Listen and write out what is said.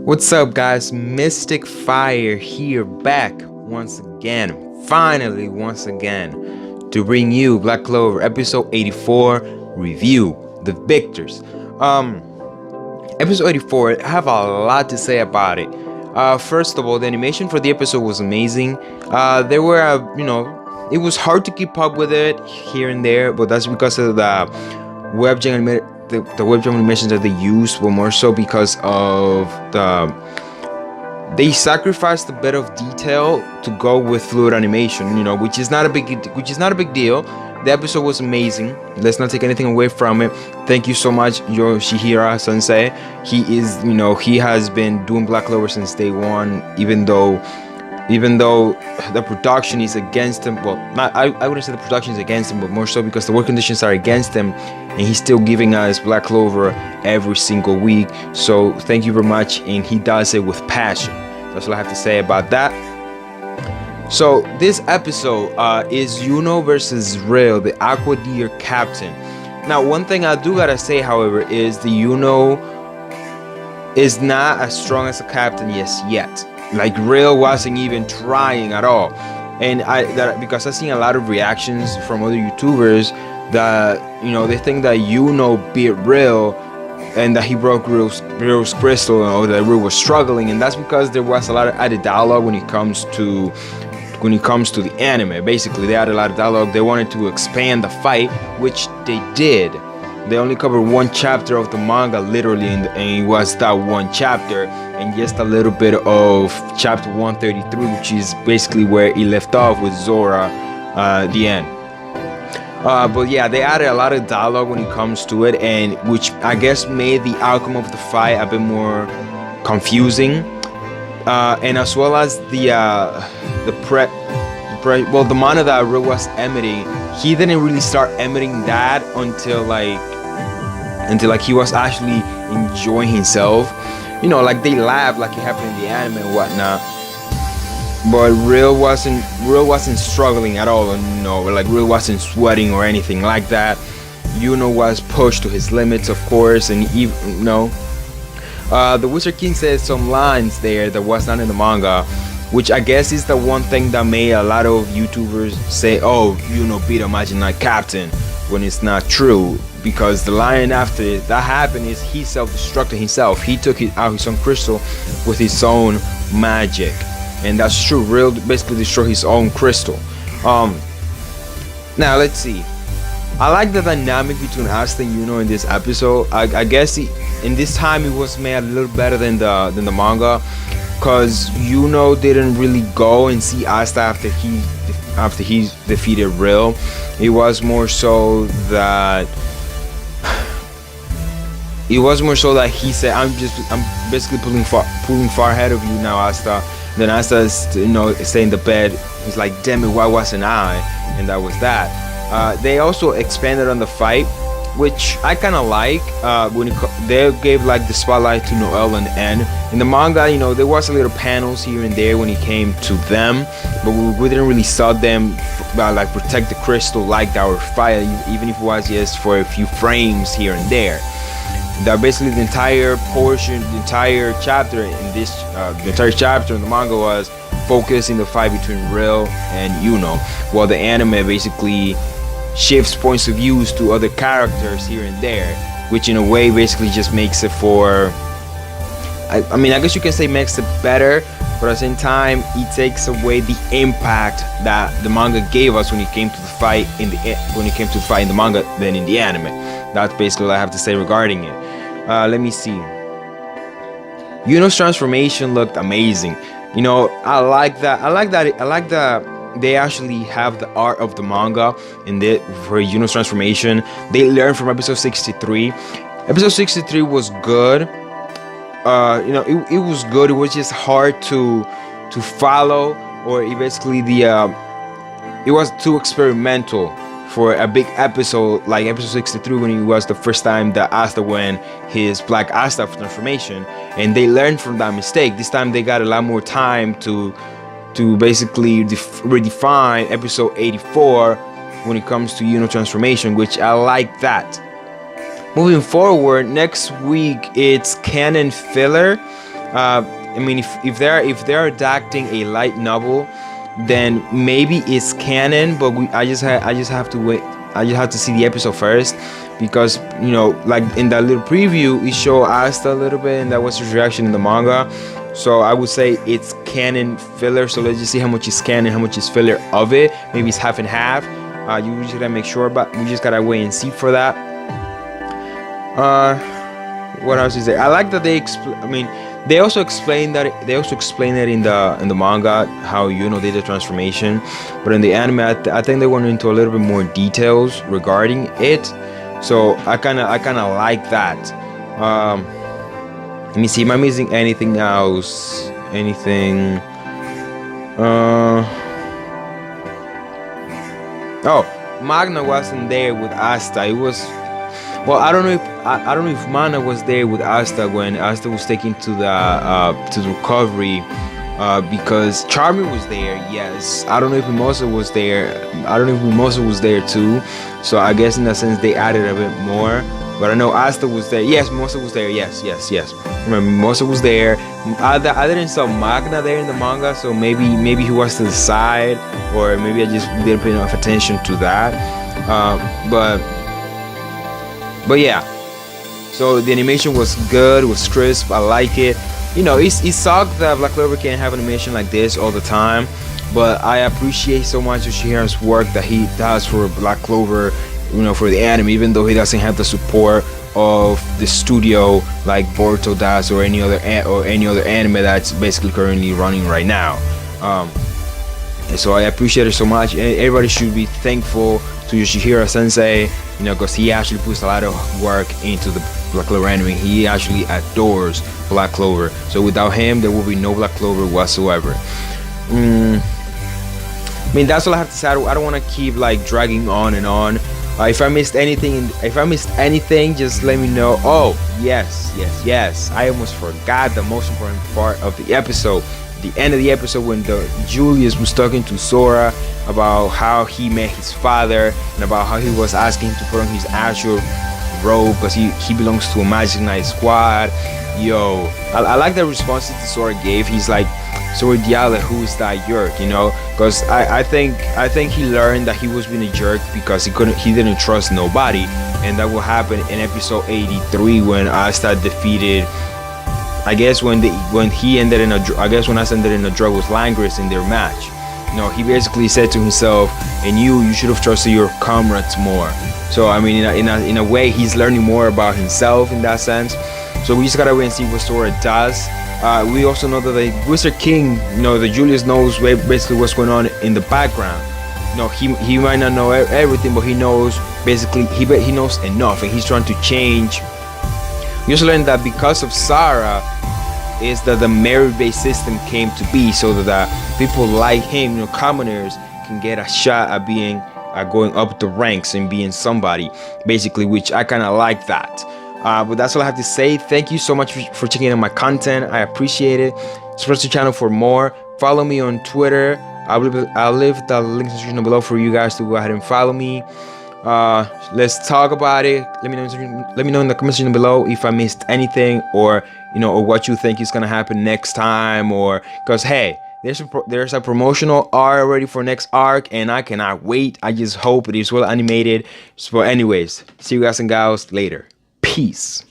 What's up, guys? Mystic Fire here, back once again, once again, to bring you Black Clover episode 84 review, The Victors. Episode 84, I have a lot to say about it. First of all, the animation for the episode was amazing. There were, it was hard to keep up with it here and there, but that's because of the webgen animated. The webgen animations that they used were more so because of they sacrificed a bit of detail to go with fluid animation, which is not a big deal. The episode was amazing. Let's not take anything away from it. Thank you so much, Yoshihira Sensei. He has been doing Black Clover since day one, even though the production is against him. Well, I wouldn't say the production is against him, but more so because the work conditions are against him, and he's still giving us Black Clover every single week. So thank you very much, and he does it with passion. That's all I have to say about that. So this episode is Yuno versus Real, the Aqua Deer captain. Now, one thing I do gotta say, however, is the Yuno is not as strong as a captain yet. Like, Real wasn't even trying at all, and because I've seen a lot of reactions from other YouTubers that they think that beat Real and that he broke Real's crystal, or that Real was struggling, and that's because there was a lot of added dialogue when it comes to the anime. Basically, they added a lot of dialogue. They wanted to expand the fight, which they did. They only covered one chapter of the manga, literally, and it was that one chapter, and just a little bit of chapter 133, which is basically where it left off with Zora, the end. But yeah, they added a lot of dialogue when it comes to it, and which I guess made the outcome of the fight a bit more confusing, and as well as the mana that Real was emitting. He didn't really start emitting that until he was actually enjoying himself. Like they laughed like it happened in the anime and whatnot. But Real wasn't struggling at all, like Real wasn't sweating or anything like that. Was pushed to his limits, of course, and even the Wizard King said some lines there that was not in the manga, which I guess is the one thing that made a lot of YouTubers say, "Oh, beat Imagine Knight Captain," when it's not true. Because the line after that happened is he self-destructed himself. He took out his own crystal with his own magic, and that's true. Real basically destroyed his own crystal. Now let's see. I like the dynamic between Asta and Yuno in this episode. I guess in this time it was made a little better than the manga, cause Yuno didn't really go and see Asta after he defeated Real. It was more so that he said, I'm basically pulling far ahead of you now, Asta. Then Asta stay in the bed. He's like, damn it, why wasn't I? And that was that. They also expanded on the fight, which I kind of like. They gave like the spotlight to Noelle and N. In the manga, there was a little panels here and there when it came to them, but we didn't really saw them like protect the crystal like our fight, even if it was just for a few frames here and there. That basically the entire chapter in the manga was focused in the fight between Real and Yuno, while the anime basically shifts points of views to other characters here and there, which in a way basically just makes it I guess you can say makes it better, but at the same time it takes away the impact that the manga gave us when it came to the fight in the manga than in the anime. That's basically what I have to say regarding it. Let me see. Yuno's transformation looked amazing. I like that they actually have the art of the manga for Yuno's transformation. They learned from episode 63. Episode 63 was good. It was good. It was just hard to follow, or it was too experimental for a big episode like episode 63, when it was the first time that Asta went his Black Asta transformation, and they learned from that mistake. This time they got a lot more time to basically redefine episode 84 when it comes to Yuno transformation, which I like that. Moving forward, next week it's canon filler. I mean, if they're adapting a light novel, then maybe it's canon. But I just have to wait. I just have to see the episode first, because like in that little preview, it showed Asta a little bit, and that was his reaction in the manga. So I would say it's canon filler. So let's just see how much is canon, how much is filler of it. Maybe it's half and half. You just gotta make sure, but we just gotta wait and see for that. What else is there? I like that they also explain that in the manga how Yuno did the transformation, but in the anime I think they went into a little bit more details regarding it. So I kind of like that. Let me see. Am I missing anything else? Anything? Oh, Magna wasn't there with Asta. It was. Well, I don't know if Mana was there with Asta when Asta was taken to the recovery, because Charmy was there. Yes, I don't know if Mimosa was there. I don't know if Mimosa was there too. So I guess in that sense they added a bit more. But I know Asta was there. Yes, Mimosa was there. Yes. Remember, Mimosa was there. I didn't saw Magna there in the manga, so maybe he was to the side, or maybe I just didn't pay enough attention to that. But yeah, so the animation was good, it was crisp, I like it. It sucked that Black Clover can't have animation like this all the time, but I appreciate so much Yoshihira's work that he does for Black Clover, for the anime, even though he doesn't have the support of the studio like Boruto does, or any other anime that's basically currently running right now. And so I appreciate it so much. Everybody should be thankful to Yoshihira Sensei, because he actually puts a lot of work into the Black Clover anime. He actually adores Black Clover. So without him, there will be no Black Clover whatsoever. That's all I have to say. I don't want to keep dragging on and on. If I missed anything, just let me know. Oh, yes. I almost forgot the most important part of the episode. The end of the episode, when Julius was talking to Sora about how he met his father, and about how he was asking him to put on his actual robe because he belongs to a Magic Knight squad. I like the responses that Sora gave. He's like, Sora Diale, who is that jerk? Because I think he learned that he was being a jerk because he didn't trust nobody, and that will happen in episode 83 when Asta defeated. I guess when he ended in when Asta ended in a drug with Langris in their match. He basically said to himself, and you should have trusted your comrades more. So I mean, in a way, he's learning more about himself in that sense. So we just gotta wait and see what Sora does. We also know that the Wizard King, the Julius knows basically what's going on in the background. He might not know everything, but he knows basically he knows enough, and he's trying to change. We also learned that because of Sarah is that the merit-based system came to be, so that people like him, commoners, can get a shot at going up the ranks and being somebody, basically, which I kind of like that. But that's all I have to say. Thank you so much for checking out my content. I appreciate it. Subscribe to the channel for more. Follow me on Twitter. I'll leave the link in the description below for you guys to go ahead and follow me. Let's talk about it. Let me know in the comment section below if I missed anything, or or what you think is gonna happen next time, or because hey, there's a promotional arc already for next arc, and I cannot wait. I just hope it is well animated. So anyways, see you guys and gals later. Peace.